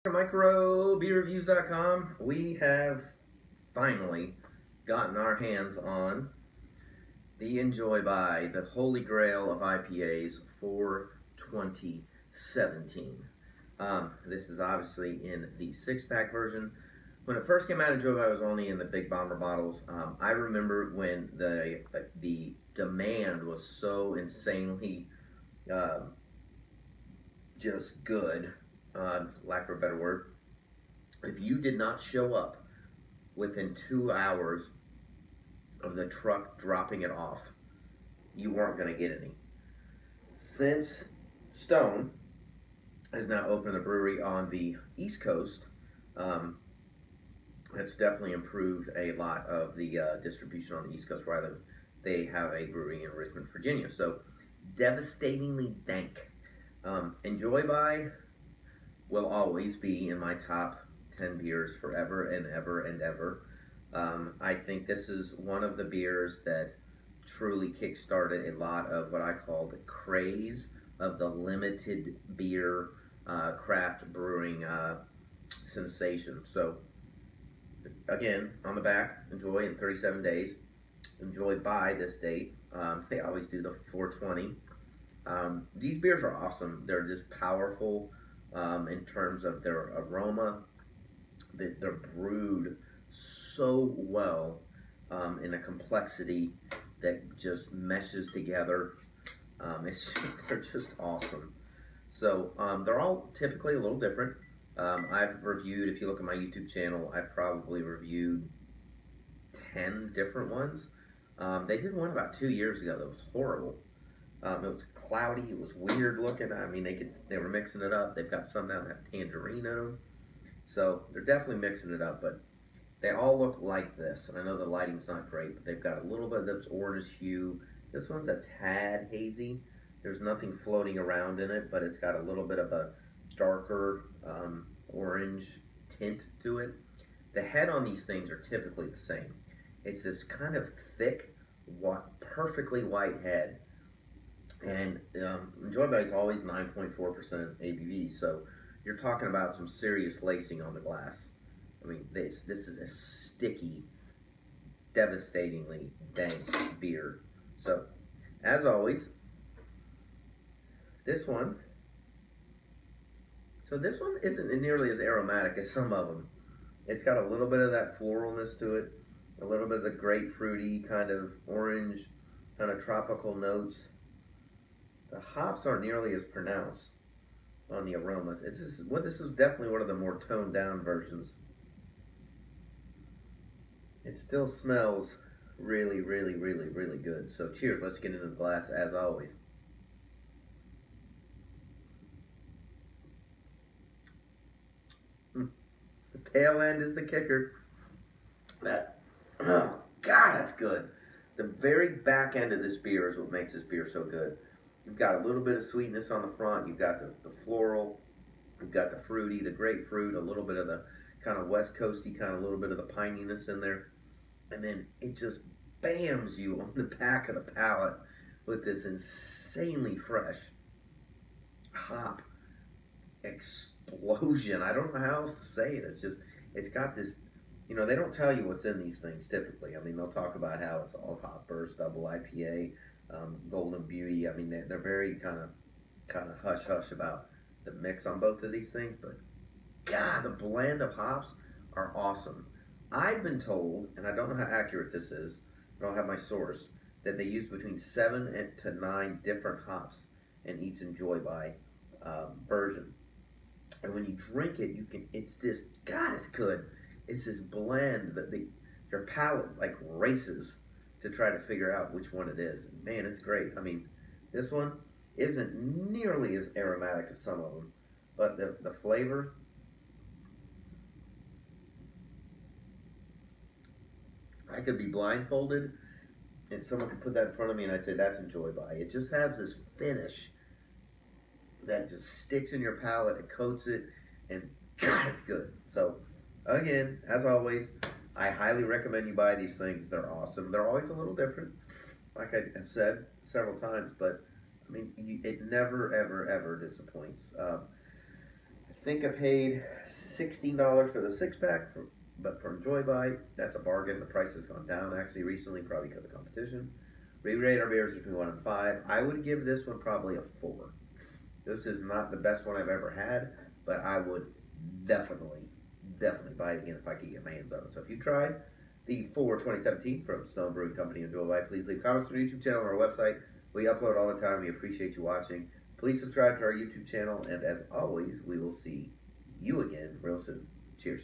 microbeerreviews.com. We have finally gotten our hands on the Enjoy By, the holy grail of IPAs for 2017. This is obviously in the 6-pack version. When it first came out, Enjoy By was only in the big bomber bottles. I remember when the demand was so insanely just good, lack of a better word. If you did not show up within 2 hours of the truck dropping it off, you weren't going to get any. Since Stone has now opened a brewery on the East Coast, it's definitely improved a lot of the distribution on the East Coast where I live. They have a brewery in Richmond, Virginia. So, devastatingly dank. Enjoy By will always be in my top 10 beers forever and ever and ever. I think this is one of the beers that truly kickstarted a lot of what I call the craze of the limited beer craft brewing sensation. So, again, on the back, enjoy in 37 days. Enjoy by this date. They always do the 420. These beers are awesome. They're just powerful in terms of their aroma. They're brewed so well in a complexity that just meshes together. They're just awesome. So they're all typically a little different. I've reviewed, if you look at my YouTube channel, I've probably reviewed 10 different ones. They did one about 2 years ago that was horrible. It was cloudy. It was weird looking. I mean, they were mixing it up. They've got some now that have tangerine in them. So they're definitely mixing it up, but they all look like this. And I know the lighting's not great, but they've got a little bit of this orange hue. This one's a tad hazy. There's nothing floating around in it, but it's got a little bit of a darker orange tint to it. The head on these things are typically the same. It's this kind of thick, perfectly white head. And Enjoy By is always 9.4% ABV, so you're talking about some serious lacing on the glass. I mean, this is a sticky, devastatingly dank beer. So, as always, this one isn't nearly as aromatic as some of them. It's got a little bit of that floralness to it, a little bit of the grapefruity kind of orange, kind of tropical notes. The hops aren't nearly as pronounced on the aromas. This is definitely one of the more toned down versions. It still smells really, really, really, really good. So cheers, let's get into the glass as always. The tail end is the kicker. Oh God, that's good. The very back end of this beer is what makes this beer so good. You've got a little bit of sweetness on the front. You've got the floral. You've got the fruity, the grapefruit, a little bit of the kind of West Coasty, kind of a little bit of the pininess in there. And then it just bams you on the back of the palate with this insanely fresh hop explosion. I don't know how else to say it. It's got this, you know, they don't tell you what's in these things typically. I mean, they'll talk about how it's all hop burst, double IPA, Golden Beauty. I mean, they're very kind of hush hush about the mix on both of these things, but God, the blend of hops are awesome. I've been told, and I don't know how accurate this is, I don't have my source, that they use between 7 to 9 different hops in each Enjoy By version. And when you drink it, it's this, God, it's good. It's this blend that your palate like races to try to figure out which one it is. Man, it's great. I mean, this one isn't nearly as aromatic as some of them, but the flavor, I could be blindfolded and someone could put that in front of me and I'd say that's Enjoy By. It just has this finish that just sticks in your palate, it coats it, and God, it's good. So, again, as always, I highly recommend you buy these things. They're awesome. They're always a little different, like I have said several times, but I mean, it never, ever, ever disappoints. I think I paid $16 for the 6-pack, but from Enjoy By, that's a bargain. The price has gone down actually recently, probably because of competition. We rate our beers between 1 and 5. I would give this one probably a 4. This is not the best one I've ever had, but I would definitely buy it again if I could get my hands on it. So if you tried the 2017 from Stone Brewing Company Enjoy By, please leave comments on our YouTube channel or our website. We upload all the time. We appreciate you watching. Please subscribe to our YouTube channel, and as always, we will see you again real soon. Cheers.